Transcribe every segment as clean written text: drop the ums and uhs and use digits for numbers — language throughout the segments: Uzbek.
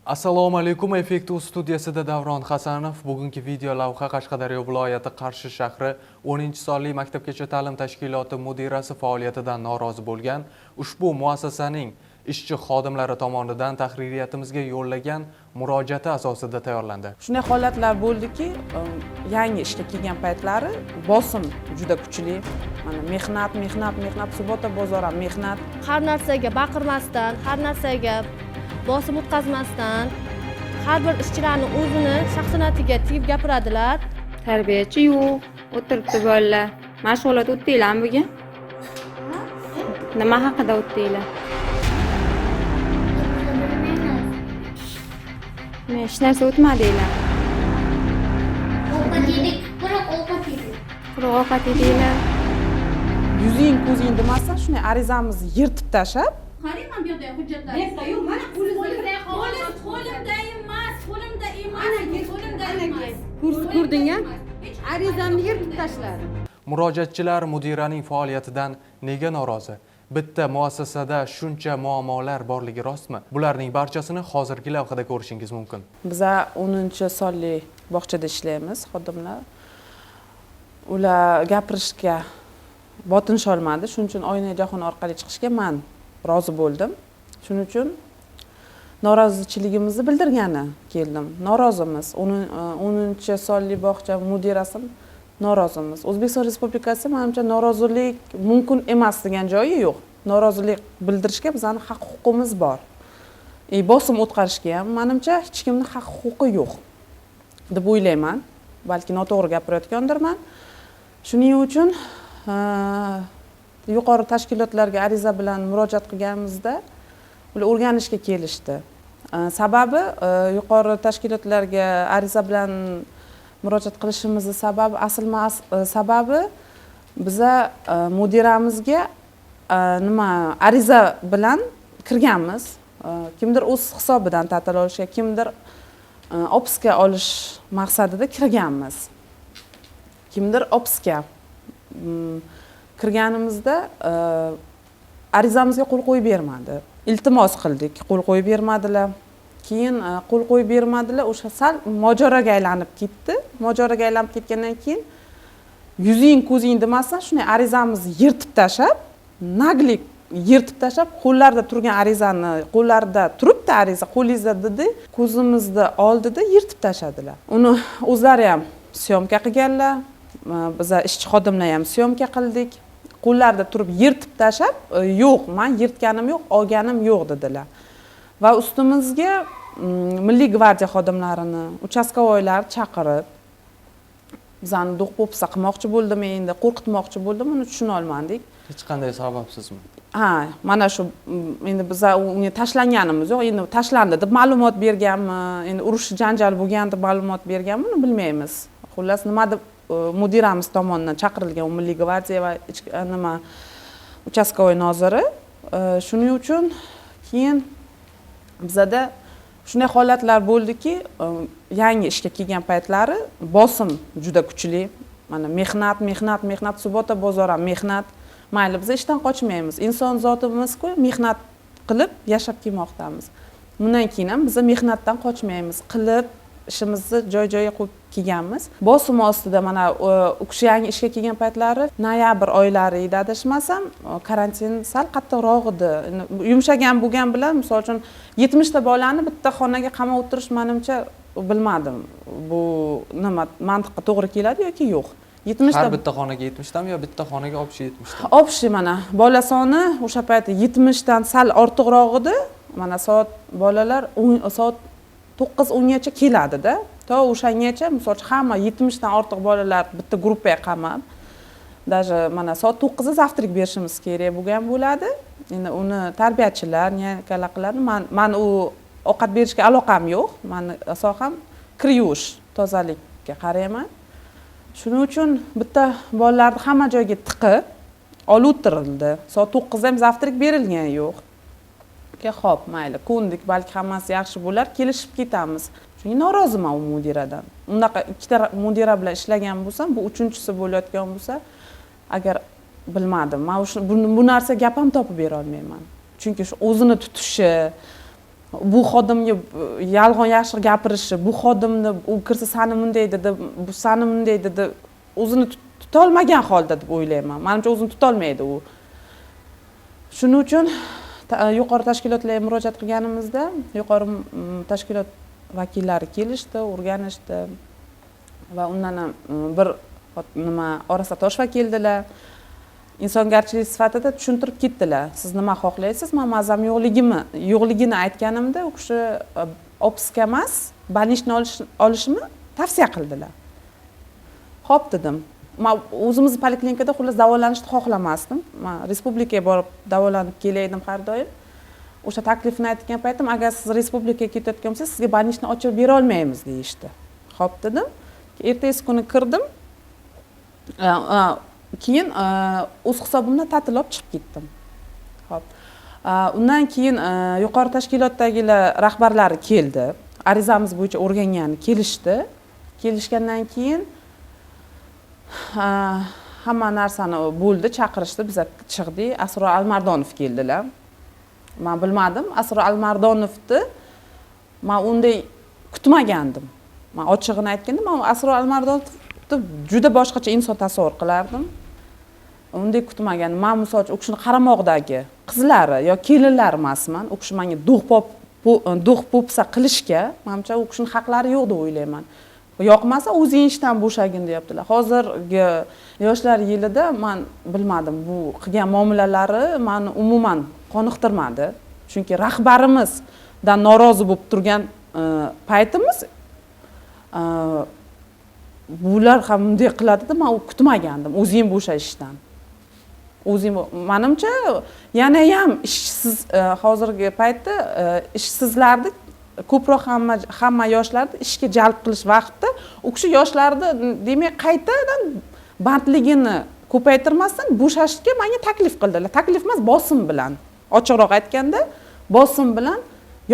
Assalomu alaykum, Effektiv studiyasida Davron Hasanov. Bugungi video lavha Qashqadaryo viloyati Qarshi shahri 10-sonli maktabgacha ta'lim tashkiloti mudirasi faoliyatidan norozi bo'lgan ushbu muassasaning ishchi xodimlari tomonidan tahririyatimizga yo'llagan murojaati asosida tayyorlandi. Shunday holatlar bo'ldiki, yangi ishga kelgan paytlari bosim juda kuchli. Mana mehnat, subota bozor ham mehnat. Har narsaga baqirmasdan, har narsaga bosim o'tkazmasdan, har bir ishchilarning o'zini shaxsiyatiga tegib gapiradilar. Tarbiyachi yo'q, o'tiribdi bolalar. Mashg'ulot o'tdinglarmi bugun? Nima haqida o'tdinglar? Hech narsa o'tmadinglar. Ovqat yedik, quruq ovqat yedik. Quruq ovqat yedinglar. Yuzing, ko'zing demasdan shunday arizamizni yirtib tashlab, Qarayman bu yerda hujjatlar. Yo'q, mana qo'limda emas. Ko'rding-a? Arizamni yirtib tashladi. Murojaatchilar mudiraning faoliyatidan nega norozi? Bitta muassasada shuncha muammolar borligi rostmi? Bularning barchasini hozirgi lavhada ko'rishingiz mumkin. Biz 10-sonli bog'chada ishlaymiz, xodimlar. Ular gapirishga botinisholmadi, shuning uchun oyna jahon orqali chiqishga men rozi bo'ldim. Shuning uchun norozichiligimizni bildirgani keldim. Norozimiz. 10-sonli bog'cha mudirasi norozimiz. O'zbekiston Respublikasi menimcha norozilik mumkin emas degan joyi yo'q. Norozilik bildirishga bizning haq-huquqimiz bor. Bosim o'tkazishga ham menimcha hech kimning haq-huquqi yo'q deb o'ylayman. Balki noto'g'ri gapirayotgandirman. Shuning uchun yuqori tashkilotlarga ariza bilan murojaat qilganimizda ular o'rganishga kelishdi. Sababi yuqori tashkilotlarga ariza bilan murojaat qilishimizning sababi biza mudiramizga ariza bilan kirganmiz. Kimdir o'z hisobidan ta'til olishga, kimdir obska olish maqsadida kirganmiz. Kimdir obska kirganimizda arizamizga qo'l qo'yib bermadi. Iltimos qildik, qo'l qo'yib bermadilar. Keyin qo'l qo'yib bermadilar, o'sha sal mojaroga aylanib ketdi. Mojaroga aylanib ketgandan keyin yuzing, ko'zing demasdan shunday arizamizni yirtib tashlab, naglik yirtib tashlab, qo'llarida turgan arizani, qo'llarida turibdi ariza, qo'lingizda dedi, ko'zimizni oldida yirtib tashladilar. Uni o'zlari ham syomka qilganlar. Biz ishchi xodimlar ham syomka qildik. Qo'llarida turib yirtib tashlab, yo'q, men yirtganim yo'q, olganim yo'q dedilar. Va ustimizga Milliy gvardiya xodimlarini, uchastkovoylar chaqirib, bizani do'q-po'pisa qilmoqchi bo'ldim, endi qo'rqitmoqchi bo'ldim, uni tushuna olmadik. Hech qanday sababsizmi? Ha, mana shu endi biz unga tashlanganimiz yo'q, endi tashlandi deb ma'lumot berganmi, endi urush janjal bo'lgan deb ma'lumot berganmi, uni bilmaymiz. Xullas, nima deb mudiramiz tomonidan chaqirilgan Milliy gvardiya va nima uchastkovoy noziri. Shuning uchun keyin bizada shunday holatlar bo'ldiki, yangi ishga kelgan paytlari bosim juda kuchli. Mana mehnat, subota bozor ham mehnat. Mayli, biz ishdan qochmaymiz. Inson zotimiz-ku, mehnat qilib yashab kelmoqdamiz. Bundan keyin ham biz mehnatdan qochmaymiz. Qilib ishimizni joy-joyiga qo'yib kelganmiz. Bosim ostida mana u kishi yangi ishga kelgan paytlari noyabr oylari edi, adashmasam, karantin sal qattiqroq edi. Yumshagan bo'lgan bilan, misol uchun 70 ta bolani bitta xonaga qamab o'tirish menimcha bilmadim. Bu nima mantiqqa to'g'ri keladi yoki yo'q. 70 ta har bitta xonaga 70 tami yo bitta xonaga olib 70 ta? Olib mana bola soni o'sha paytda 70 dan sal ortiqroq edi. Mana bolalar soat 9-10 gacha keladi-da. To o'shangacha, misol uchun hamma 70 dan ortiq bolalar bitta gruppaga qamab, даже mana soat 9 zavtrak berishimiz kerak bo'lgan bo'ladi. Endi uni tarbiyachilar, niyakalar qiladi. Men u ovqat berishga aloqam yo'q. Meni soham kir yuvish, tozalikka qarayman. Shuning uchun bitta bolalarni hamma joyga tiqib olib o'tirildi. Soat 9 ham zavtrak berilgan yo'q. Xo'p, mayli, ko'ndik, balki hammasi yaxshi bo'lar, kelishib ketamiz. Chunki noroziman u mudiradan. Unaqa ikkita mudira bilan ishlagan bo'lsam, bu uchinchisi bo'layotgan bo'lsa, agar bilmadim, men bu narsa gap ham topib bera olmayman. Chunki o'zini tutishi, bu xodimga yolg'on yashiq gapirishi, bu xodimni u kirsa sani bunday dedi, bu sani bunday dedi, o'zini tutolmagan holda deb o'ylayman. Menimcha o'zini tutolmaydi u. Shuning uchun yuqori tashkilotlarga murojaat qilganimizda yuqori tashkilot vakillari kelishdi, o'rganishdi va undan ham bir Orasa Toshva keldilar. Insongarchilik sifatida tushuntirib ketdilar. Siz nima xohlaysiz? Men mazam yo'qligini aytganimda u kishi opiska emas, banishni olishimni tavsiya qildilar. Xo'p dedim. Men o'zimizni poliklinikada xullas davolanishni xohlamasdim. Men respublikaga borib davolanib kelay edim har doim. O'sha taklifni aytgan paytim, agar siz respublikaga ketayotgan bo'lsangiz, sizga banishni ochib bera olmaymiz deyishdi. Xo'p dedim. Ertasi kuni kirdim. Keyin o'z hisobimdan ta'til olib chiqib ketdim. Xo'p. Undan keyin yuqori tashkilotdagilar rahbarlari keldi. Arizamiz bo'yicha o'rgangani kelishdi. Kelishgandan keyin hamma narsani bo'ldi, chaqirishdi, biz chiqdik. Asror Almardonov keldilar. Men bilmadim, Asror Almardonovni men unday kutmagandim. Men ochig'ini aytganda, men Asror Almardonovni juda boshqacha inson tasavvur qilardim. Unday kutmagan. Men misol uchun u kishini qaramoqdagi qizlari yo kelinlari emasman. U kishi menga do'q popsa qilishga, menimcha u kishini haqlari yo'q deb o'ylayman. Yoqmasa o'zing ishdan bo'shagin deyaptilar. Hozirgi yoshlar yilida men bilmadim, bu qilgan muomalalari meni umuman qoniqtirmadi. Chunki rahbarimizdan norozi bo'lib turgan paytimiz bular ham bunday qiladi deb men kutmagandim. O'zing bo'shashdan. O'zim menimcha yana ham ishsiz hozirgi paytda ishsizlarni ko'proq hamma yoshlarni ishga jalb qilish vaqtida u kishi yoshlarni demak qaytadan bandligini ko'paytirmasdan bo'shashga menga taklif qildilar. Taklif emas, bosim bilan. Ochiqroq aytganda, bosim bilan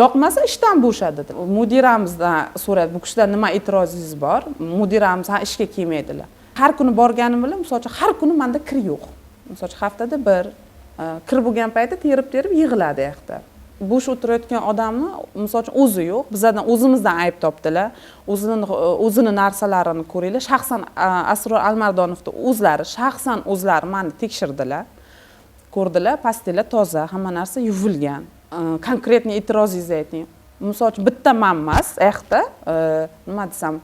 yoqmasa ishdan bo'shadi dedi. Mudiramizdan so'radi, bu kishidan nima e'tirozingiz bor? Mudiramiz ishga kelmaydilar. Har kuni borganim bilan, masalan, har kuni menda kir yo'q. Masalan, haftada bir kir bo'lgan paytda terib yig'iladi yoqda. Bo'sh o'tirayotgan odamni masalan o'zi yo'q, bizdan o'zimizdan ayb topdilar. O'zini narsalarini ko'ringlar. Shaxsan Asror Almardonovni o'zlari meni tekshirdilar. Ko'rdilar, pastilar toza, hamma narsa yuvilgan. Konkretniy e'tirozingizni ayting. Misol uchun bitta men emas, yoqda nima desam,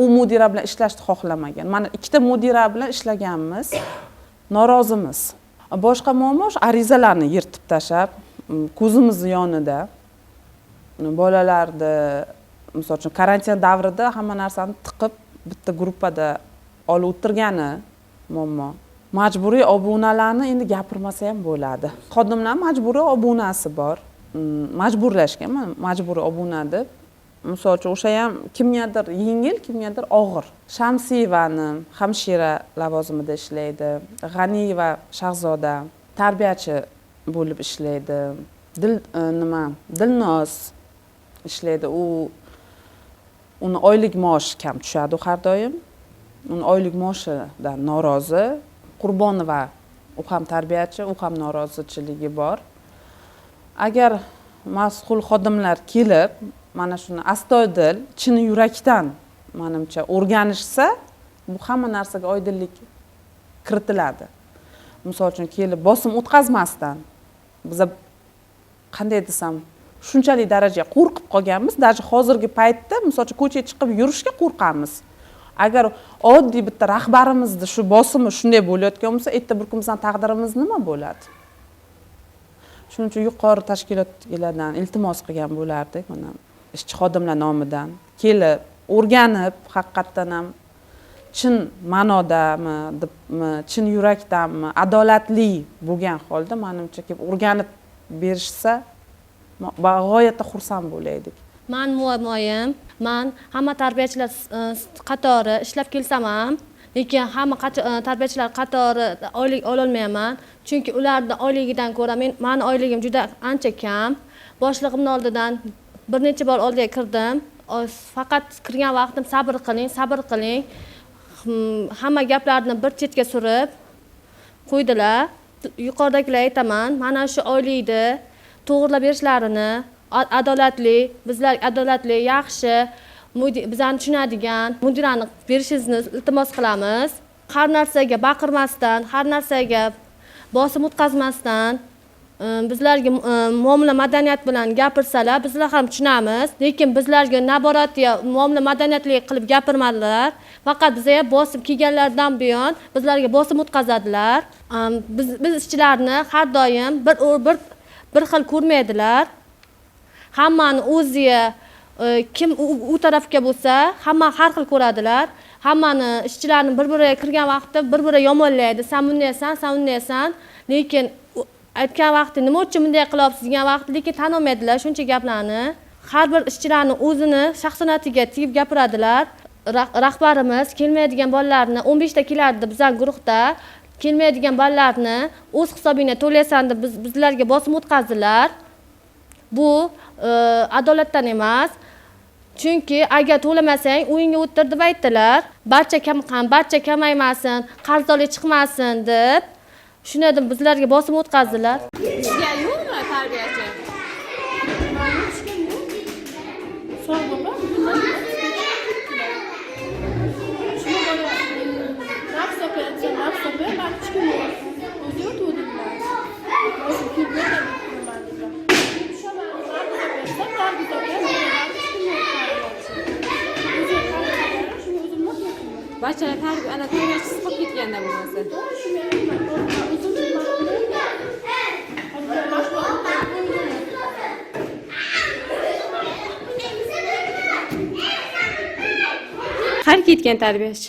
u mudira bilan ishlashni xohlamagan. Mana ikkita mudira bilan ishlaganmiz. Norozimiz. Boshqa muammo arizalarni yirtib tashab, ko'zimiz yonida bolalarni, misol uchun karantin davrida hamma narsani tiqib bitta gruppada olib o'tirgani muammo. Majburiy obunalarni endi gapirmasa ham bo'ladi. Xodimlar majburiy obunasi bor. Majburlashgan, majburiy obuna deb. Misol uchun o'sha ham kimgadir yengil, kimgadir og'ir. Shamsiyevani hamshira lavozimida ishlaydi. G'aniyeva Shahzoda tarbiyachi bo'lib ishlaydi. Dilnoz ishlaydi. Uni oylik maoshi kam tushadi har doim. Uni oylik maoshidan norozi. Qurbonova u ham tarbiyachi, u ham norozichiligi bor. Agar mas'ul xodimlar kelib, mana shuni astoydil, chin yurakdan menimcha o'rganishsa, bu hamma narsaga oydinlik kiritiladi. Misol uchun kelib bosim o'tkazmasdan biz qanday desam, shunchalik darajaga qo'rqib qolganmiz, даже hozirgi paytda misol uchun ko'chaga chiqib yurishga qo'rqamiz. Agar oddiy bitta rahbarimizni shu bosimi shunday bo'layotgan bo'lsa, erta bir kun bizning taqdirimiz nima bo'ladi? Shuning uchun yuqori tashkilotlardan iltimos qilgan bo'lardik, mana ishchi xodimlar nomidan kelib, o'rganib, haqiqatdan ham chin ma'nodami, chin yurakdanmi, adolatli bo'lgan holda menimcha kelib o'rganib berishsa, g'oyatda xursand bo'laydik. Men muammoyim, men hamma tarbiyachilar qatori ishlab kelsam ham, lekin hamma tarbiyachilar qatori oylik ola olmayman. Chunki ularning oyligidan ko'ra meni oyligim juda ancha kam. Boshlig'imning oldidan bir necha bor oldiga kirdim. Faqat kirgan vaqtim sabr qiling. Hamma gaplarni bir chetga surib qo'ydilar. Yuqoridagilar aytaman, mana shu oylikni to'g'rilab berishlarini, adolatli, bizlar adolatli, yaxshi, bizani tushunadigan mudirani berishingizni iltimos qilamiz. Har narsaga baqirmasdan, har narsaga bosim o'tkazmasdan bizlarga muomala madaniyat bilan gapirsalar, bizlar ham tushunamiz. Lekin bizlarga naboratiya muomala madaniyatli qilib gapirmadilar. Faqat bizga bosim kelganlardan buyon bizlarga bosim o'tkazadilar. Biz ishchilarni har doim bir xil ko'rmaydilar. Hammani o'ziga kim u tarafga bo'lsa, hamma har xil ko'radilar. Hammani ishchilarni bir-biriga kirgan vaqtda bir-biri yomonlaydi. Sen bundaysan. Lekin aytgan vaqtda nima uchun bunday qilyapsiz degan vaqtda lekin tanolmaydilar shuncha gaplarni. Har bir ishchilarni o'zini shaxsiyatiga tegib gapiradilar. Rahbarimiz kelmaydigan bolalarni 15 ta kelardi bizning guruhda. Kelmaydigan bolalarni o'z hisobiga to'laysan deb bizlarga bosim o'tkazdilar. Bu adolatdan emas. Chunki agar to'lamasang uyingga o'tir deb aytdilar. Barcha kamaymasin, qarzdorlik chiqmasin deb. Shunday deb bizlarga bosim o'tkazdilar. Sizga yo'qmi tarbiyachi? Barchalar ana tarbiyachisiz qolib ketganda bo'lmasa. Har ketgan tarbiyachi.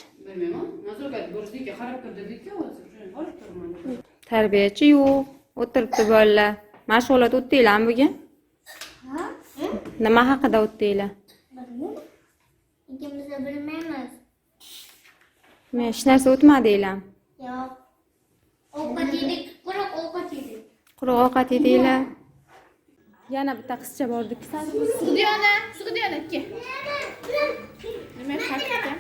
Tarbiyachi yo'q. O'tiribdi bolalar. Mashg'ulot o'tdinglarmi bugun? Nima haqida o'tdinglar? İkimiz de bilmeyemiz. Men hech narsa o'tmadinglar. Yok. Ovqat yedik, quruq ovqat yedik. Quruq ovqat yedinglar. Yana bitta qizcha bordik. Sug'diyona, ke. Nima haqida?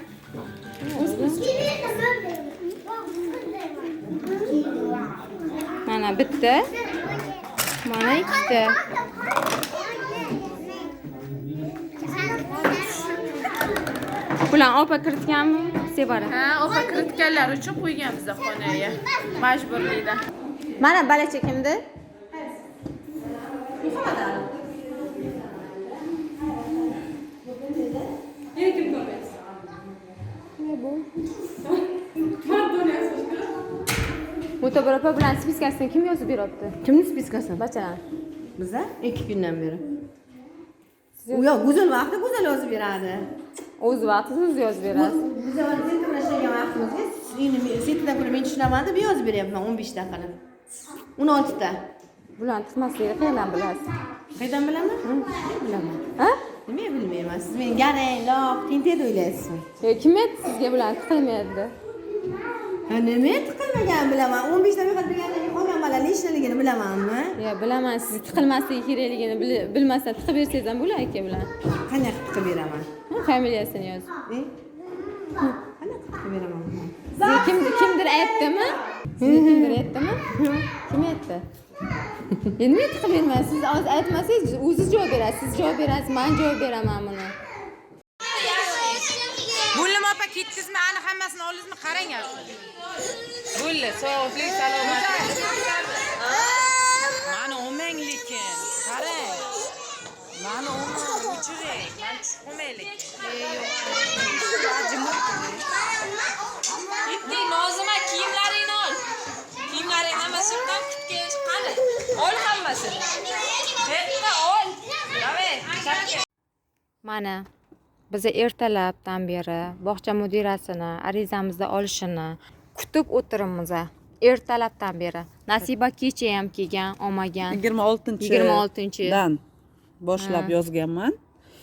Mana bitta. Mana ikkita. Bular opa kiritganmi? Sevara. Ha, opa kiritganlar uchun qo'yganmiz xonaga. Majburlikda. Mana balacha kimdi? Mutabarapa bilan spiskasini kim yozib beryapti? Kimni spiskasini? Bachalar. Biza 2 kundan beri. U yo'q, go'zal vaqtda go'zal yozib beradi. O'z vaqtida o'zi yozib beradi. Biz avval sentrlashlagan vaqtimizda setidan ko'ra men tushunaman deb yozib beryapman 15 ta qilib. 16 ta. Bularni tiqmasligini qayerdan bilasiz? Qayerdan bilaman? Bilaman. Ha? Nima bilmayman. Siz meni garang, loq, tentak o'ylaysizmi? Kim aytdi sizga bularni tiqilmaydi? Ha, nima tiqilmagan bilaman. 15 ta mehnat bergandan keyin qolgan bolalar ishlayligini bilamanmi? Ya bilaman, siz tiqilmasligi kerakligini bilmasdan tiqib bersangiz ham bo'lar ekan bular. Qanday tiqib beraman? Familiyasini yozib. Qanday tiqib beraman? Sizga kimdir aytdimi? Sizga kimdir aytdimi? Kim aytdi? Endi men tiqib bermayman. Siz hozir aytmasangiz, o'zingiz javob berasiz. Siz javob berasiz, men javob beraman buni. Bo'lma opa ketdingizmi? Ani hammasini oldingizmi? Qarang yaxshi. Bo'ldi, sog'lik, salomatlik. Mani olmang lekin. Qarang. Mani olmang, o'chiring. Men tushib qolmaylik. Bitti, Nozima kiyimlaringni ol. Kiyimlaring hammasi yo'qdan kutgan qani? Ol hammasini. Bitta ol. Davay, Mana biz ertalabdan beri bog'cha mudirasini arizamizni olishini kutib o'tiribmiz. Ertalabdan beri. Nasiba kecha ham kelgan, olmagan. 26-dan boshlab yozganman.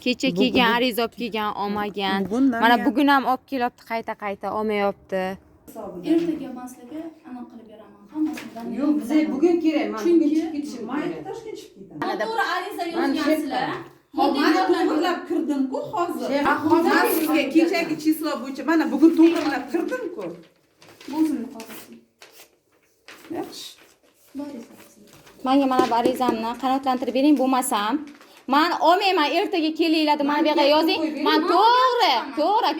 Kecha kelgan, ariza olib kelgan, olmagan. Mana bugun ham olib kelyapti, qayta olmayapti. Ertaga maslarga aniq qilib beraman. Hammasidan. Yo'q, bizga bugun kerak. Men bugun chiqib ketishim kerak. Mayli Toshkent chiqib ketaman. To'g'ri ariza yozgansizlar. Mana to'g'rilab kirdim-ku hozir. Hozir sizga kechagi chislo bo'yicha mana bugun to'g'rilab kirdim-ku. O'zimni qog'ozim. Yaxshi. Menga mana bu arizamni qanoatlantirib bering, bo'lmasam Men olmayman, ertaga kelinglar deb mana bu yerga yozing. Men to'g'ri,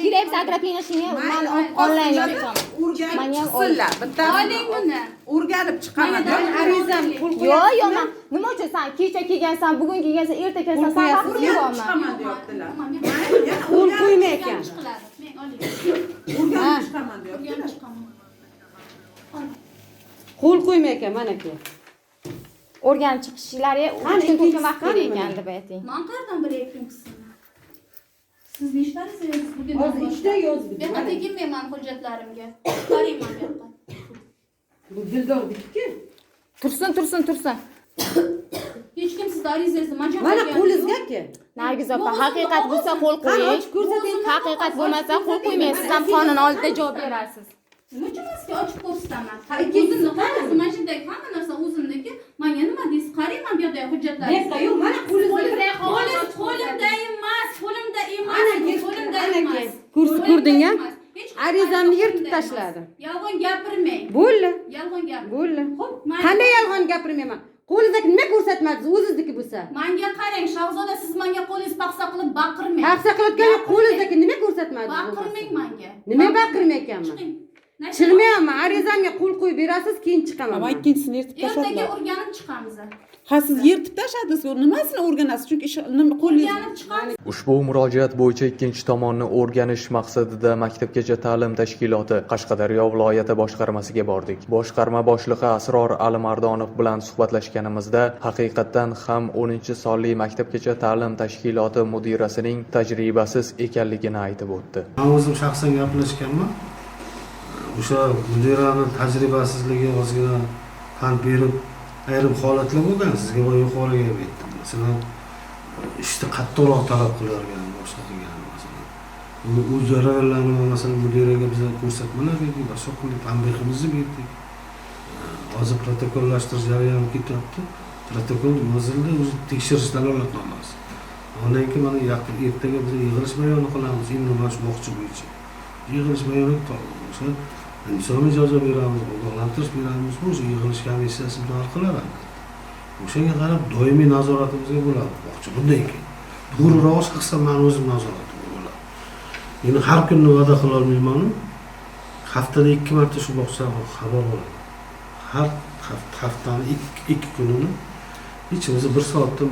kerak Agropinashni men onlayn yozaman. O'rganib chiqsinlar. Bitta oling buni. O'rganib chiqaman. Arizam pul Yo'q, men nima uchun sen kecha kelgansan, bugun kelgansan, erta kelsan, sen haqli bo'laman. chiqaman deyaptilar. Qo'l qo'ymay ekan. O'rganib chiqaman deyaptilar. Qo'l qo'ymay ekan mana aka. O'rganib chiqishlari uchun ko'p vaqt kerak ekan deb ayting. Men qayerdan bilayapman sizni? Siz nechtasingiz bugun? Hozir ishda yozdik. Men qayerga kelmayman hujjatlarimga. Qarayman bu yoqqa. Bu Dildordiki. Tursin. Hech kim sizni arizangizni majbur Mana qo'lingizga-ku. Nargiz opa, haqiqat bo'lsa qo'l qo'ying. Haqiqat bo'lmasa qo'l qo'ymaysiz. Siz ham qonun oldida javob berasiz. Nima uchun sizga ochib ko'rsataman? O'zimni qaraysiz, mana shundagi hamma narsa o'zimniki. Menga nima deysiz? Qarayman bu yoqdagi hujjatlaringizni. Yo'q, mana qo'lingizga. Qo'limda emas. Ko'rding-a? Arizamni yirtib tashladim. Yolg'on gapirmang. Bo'ldi. Yolg'on gapirmang. Bo'ldi. Xo'p, Qanday yolg'on gapirmayman? Qo'lingizdagi nima ko'rsatmadingiz? O'zingizniki bo'lsa. menga qarang, Shahzoda, siz menga qo'lingiz paxsa qilib baqirmang. Hafsa qilayotgan qo'lingizdagi nima ko'rsatmadingiz? Baqirmang menga. Nima baqirmayapman? Chirmayapman. Arizamga qo'l qo'yib berasiz, keyin chiqaman. Ama ikkinchisini yirtib Ertaga tashladilar. o'rganib chiqamiz. Ha siz yirtib tashladingiz, nimasini o'rganasiz? Chunki nima qo'lingiz O'rganib chiqamiz. Ushbu murojaat bo'yicha ikkinchi tomonni o'rganish maqsadida Maktabgacha ta'lim tashkiloti Qashqadaryo viloyati boshqarmasiga bordik. Boshqarma boshlig'i Asror Alimardonov bilan suhbatlashganimizda haqiqatdan ham 10-sonli Maktabgacha ta'lim tashkiloti mudirasining tajribasiz ekanligini aytib o'tdi. Men o'zim shaxsan gaplashganman. O'sha mudirani tajribasizligi ozgina pand berib, ayrim holatlar bo'lgan. Sizga va yuqoriga ham aytdim. Masalan, ishni qattiqroq talab qilargan, boshqa qilgan masalan. U jarayonlarni masalan mudiraga biz ko'rsatmalar berdik, boshqa qilib tanbehimizni berdik. Hozir protokollashtirish jarayoni ketyapti. Protokol yozildi, o'zi tekshirish dalolatnomasi. Ondan keyin mana yaqin ertaga biz yig'ilish bayoni qilamiz, endi mana shu bog'cha bo'yicha. Yig'ilish bayoni o'sha insomiy jazo beramiz, ogohlantirish beramiz, o'sha yig'ilish komissiyasi hal qiladi. O'shanga qarab doimiy nazoratimizga bo'ladi. Bog'cha bunday ekan. To'g'riroq shaxsan men o'zim nazoratimga bo'ladi. Endi har kunni va'da qila olmayman. Haftada 2 marta shu bog'chaga xabar olaman. Har haftani 2 kunini hech o'zi 1 soatdan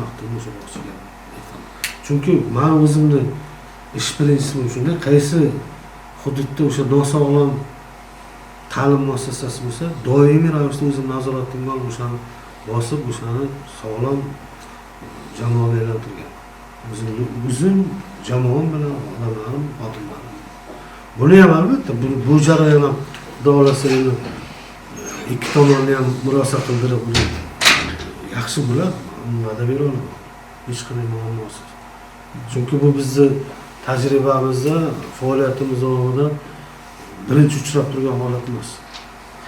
vaqtni o'sha bog'chaga aytaman. Chunki men o'zimni ish prinsipi shunday, qaysi hududda o'sha nosog'lom ta'lim muassasasi bo'lsa, doimiy ravishda o'zim nazoratimga olib o'shani bosib, o'shani sog'lom jamoaga aylantirgan. O'zim jamoam bilan odamlarim, xodimlarim. Buni ham albatta bu jarayon ham xudo xolasa endi ikki tomonni ham murosa qildirib yaxshi bo'ladi. Va'da bera olaman. Hech qanday muammosiz. Chunki bu bizni tajribamizda, faoliyatimiz davomida birinchi uchrab turgan holat emas.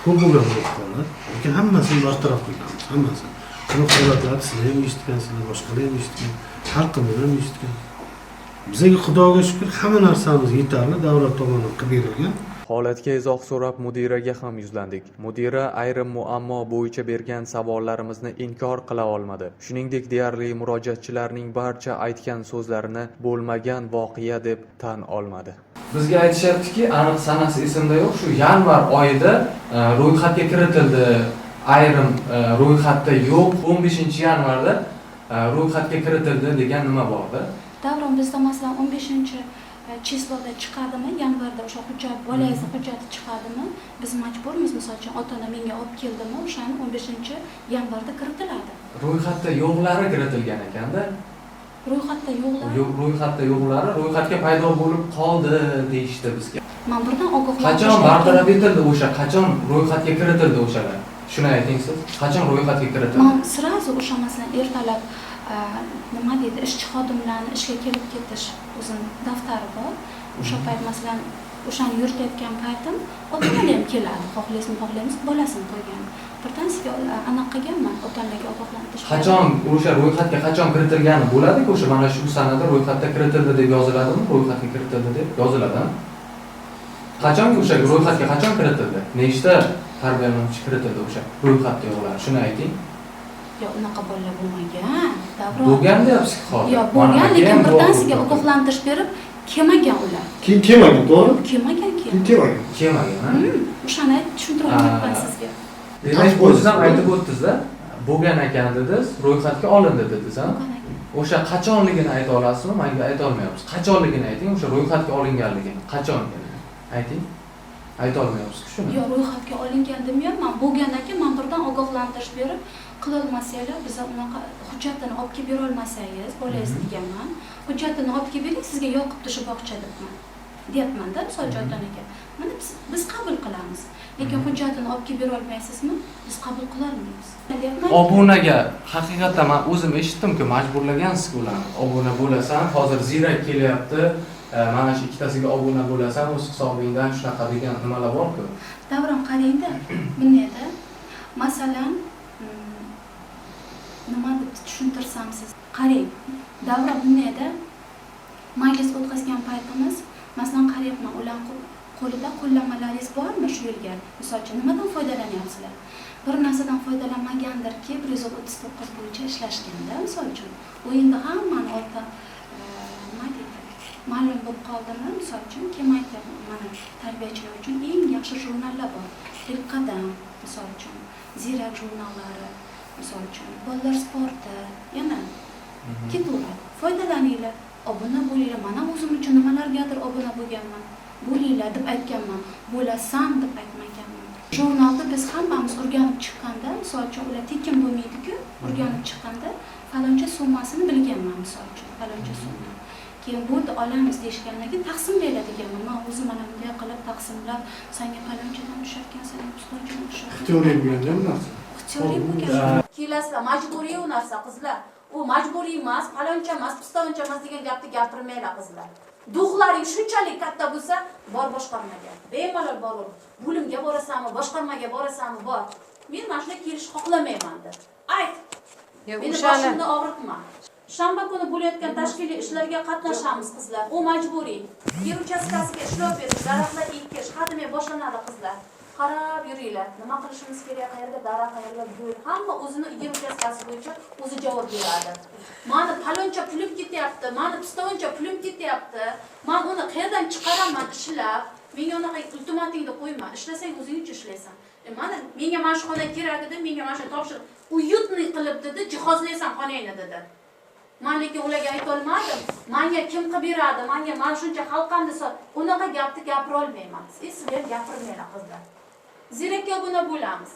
Ko'p bo'lgan holat, lekin hammasini bartaraf qilganmiz, hammasini. Buni holatlarni sizlar ham eshitgansizlar, boshqalar ham eshitgan, xalqimiz ham eshitgan. Bizga Xudoga shukr, hamma narsamiz yetarli, davlat tomonidan qilib berilgan. Holatga izoh so'rab mudiraga ham yuzlandik. Mudira ayrim muammo bo'yicha bergan savollarimizni inkor qila olmadi. Shuningdek, deyarli murojaatchilarning barcha aytgan so'zlarini bo'lmagan voqea deb tan olmadi. Bizga aytishyaptiki, aniq sanasi esimda yo'q, shu yanvar oyida ro'yxatga kiritildi. Ayrim ro'yxatda yo'q, 15-yanvarda ro'yxatga kiritildi degan nima bordi? Davron, bizda masalan 15 chisloda chiqadimi, yanvarda o'sha hujjat, bolangizni hujjati chiqadimi, biz majburmiz, masalan, ota-ona menga olib keldimi, o'shani 15-yanvarda kiritiladi. Ro'yxatda yo'qlari kiritilgan ekanda. Ro'yxatda yo'qlar. Ro'yxatda yo'qlari ro'yxatga paydo bo'lib qoldi deyishdi bizga. Men birdan ogohlantirish. Qachon bartaraf etildi o'sha? Qachon ro'yxatga kiritildi o'shalar? Shuni ayting siz. Qachon ro'yxatga kiritildi? Men sirazu o'sha masalan ertalab nima deydi, ishchi xodimlarni ishga kelib ketish o'zim daftari bor. O'sha payt masalan o'shani yuritayotgan paytim ota-onalar ham keladi, xohlaysizmi, xohlamaysiz, bolasini qo'ygan. Birdan sizga anaqa qilganman, ota-onalarga ogohlantirish. Qachon o'sha ro'yxatga qachon kiritilgani bo'ladi-ku, o'sha mana shu sanada ro'yxatda kiritildi deb yoziladimi? Ro'yxatga kiritildi deb yoziladimi? Qachon o'sha ro'yxatga qachon kiritildi? Nechta tarbiyalanuvchi kiritildi o'sha ro'yxatga yo'qlar? Shuni ayting. Yo'q, unaqa bolalar bo'lmagan. Davron. Bo'lgan deyapsiz hozir. Yo'q, bo'lgan, lekin birdan sizga ogohlantirish berib kelmagan ular. Kelmagan, to'g'rimi? Kelmagan. Kelmagan. O'shani tushuntirib o'tyapman sizga. Demak, o'zingiz ham aytib o'tdingiz-da, bo'lgan ekan dedingiz, ro'yxatga olindi dedingiz, ha? O'sha qachonligini ayta olasizmi? Menga ayta olmayapsiz. Qachonligini ayting, o'sha ro'yxatga olinganligini. Qachon? Ayting. Ayta olmayapsiz shuni. Yo'q, ro'yxatga olingan demayapman. Bo'lgandan keyin men birdan ogohlantirish berib, qilolmasanglar, biz unaqa hujjatini olib kelib bera olmasangiz, bolangiz deganman. Hujjatini olib kelib bering, sizga yoqibdi shu bog'cha debman. Deyapman-da, misol uchun aka. Mana biz qabul qilamiz. Lekin hujjatini olib kelib bera olmaysizmi? Biz qabul qila olmaymiz. Obunaga haqiqatan men o'zim eshitdim-ku, majburlagansiz ularni. Obuna bo'lasan, hozir ziyrak kelyapti. Mana shu ikkitasiga obuna bo'lasan, o'z hisobingdan shunaqa degan nimalar bor-ku. Davron qarang-da, bundayda masalan nima deb tushuntirsam siz. Qarang, Davron bundayda majlis o'tkazgan paytimiz, masalan qarayapman, ular qo'lida qo'llanmalaringiz bormi shu yilga? Misol uchun nimadan foydalanyapsizlar? Bir narsadan foydalanmagandirki, 139 bo'yicha ishlashganda, misol uchun. U endi hammani orta nima deydi? Ma'lum bo'lib qoldimi? Misol uchun kim aytyapman, mana tarbiyachilar uchun eng yaxshi jurnallar bor. Qadam, misol uchun, Ziyrak jurnallari, misol uchun, bolalar sporti, yana ketaveradi. Foydalaninglar, obuna bo'linglar. Mana o'zim uchun nimalargadir obuna bo'lganman. Bo'linglar deb aytganman, bo'lasan deb aytmaganman. Jurnalda biz hammamiz o'rganib chiqqanda, misol uchun ular tekin bo'lmaydi-ku, o'rganib chiqqanda faloncha summasini bilganman, misol uchun, faloncha summa. Keyin bo'ldi olamiz deyishgandan keyin taqsimlaylar deganman. Men o'zim mana bunday qilib taqsimlab, senga falonchadan tushayotgan, senga pistonchadan tushayotgan. Ixtiyoriy bo'lganda bu narsa. Ixtiyoriy bo'lgan. Kelasizlar, majburiy u narsa qizlar. U majburiy emas, faloncha emas, pistoncha emas degan gapni gapirmanglar qizlar. Duxlaring shunchalik katta bo'lsa, bor boshqarmaga. Bemalol bor. Bo'limga borasanmi, boshqarmaga borasanmi, bor. Men mana shunday kelish xohlamayman deb. Ayt. Meni boshimni og'ritma. Shanba kuni bo'layotgan tashkiliy ishlarga qatnashamiz qizlar. U majburiy. Yer uchastkasiga ishlov berish, daraxtlar ekish, qadimiy boshlanadi qizlar. Qarab yuringlar. Nima qilishimiz kerak, qayerga daraxt, qayerga gul, hamma o'zini yer uchastkasi bo'yicha o'zi javob beradi. Mani faloncha pulim ketyapti, mani pistoncha pulim ketyapti. Men uni qayerdan chiqaraman ishlab? Menga unaqa ultimatingni qo'yma. Ishlasang o'zingcha ishlaysan. Menga mana shu xona kerak edi, menga mana shu topshiriq. Uyutni qilib dedi, jihozlaysan xonangni dedi. Men lekin ularga ayta olmadim. Menga kim qilib beradi? Menga mana shuncha xalqam desa, unaqa gapni gapira olmayman. Sizlar gapirmanglar qizlar. Zirakka obuna bo'lamiz.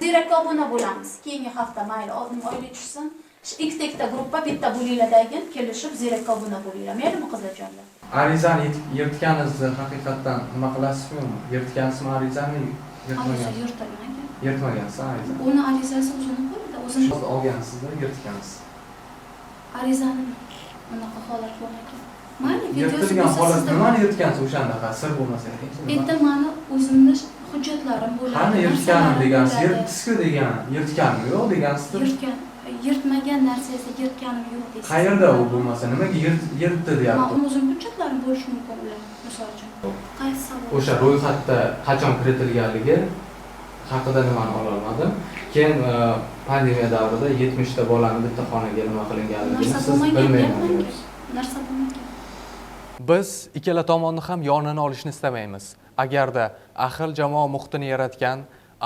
Zirakka obuna bo'lamiz. Keyingi hafta mayli, oldin oylik tushsin. Ikkita gruppa bitta bo'linglardagi kelishib zirakka obuna bo'linglar. Maylimi qizlarjonlar? Arizani yirtganingizni haqiqatan nima qilasizmi? Yirtgansizmi arizani? Yirtmagansiz. Yirtmagansiz arizani. Uni arizasi o'zini qo'lida, o'zini olgansizda yirtgansiz. Arizani unaqa holat bo'lmagan. Mayli, yirtilgan holat nimani yirtgansiz o'shanda sir bo'lmasa ayting. Endi meni o'zimni hujjatlarim bo'ladi. Qani yirtganim degansiz, yirtdisku degan, yirtganim yo'q degansiz. Yirtmagan narsasi yirtganim yo'q deysiz. Qayerda u bo'lmasa, nimaga yirtdi deyapti? Men o'zim hujjatlarim bo'lishi mumkin ular, misol uchun. Qaysi savol? O'sha ro'yxatda qachon kiritilganligi haqida nimani ola olmadim. Keyin pandemiya davrida 70 ta bolani bitta xonaga nima qilinganligini siz bilmaysiz. Narsa bo'lmagan. Biz ikkala tomonni ham yonini olishni istamaymiz. Agarda ahil jamoa muhitini yaratgan,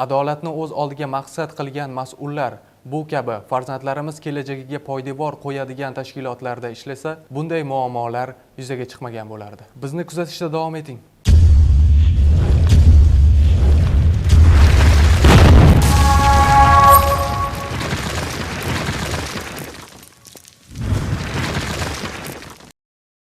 adolatni o'z oldiga maqsad qilgan mas'ullar bu kabi farzandlarimiz kelajagiga poydevor qo'yadigan tashkilotlarda ishlasa, bunday muammolar yuzaga chiqmagan bo'lardi. Bizni kuzatishda davom eting.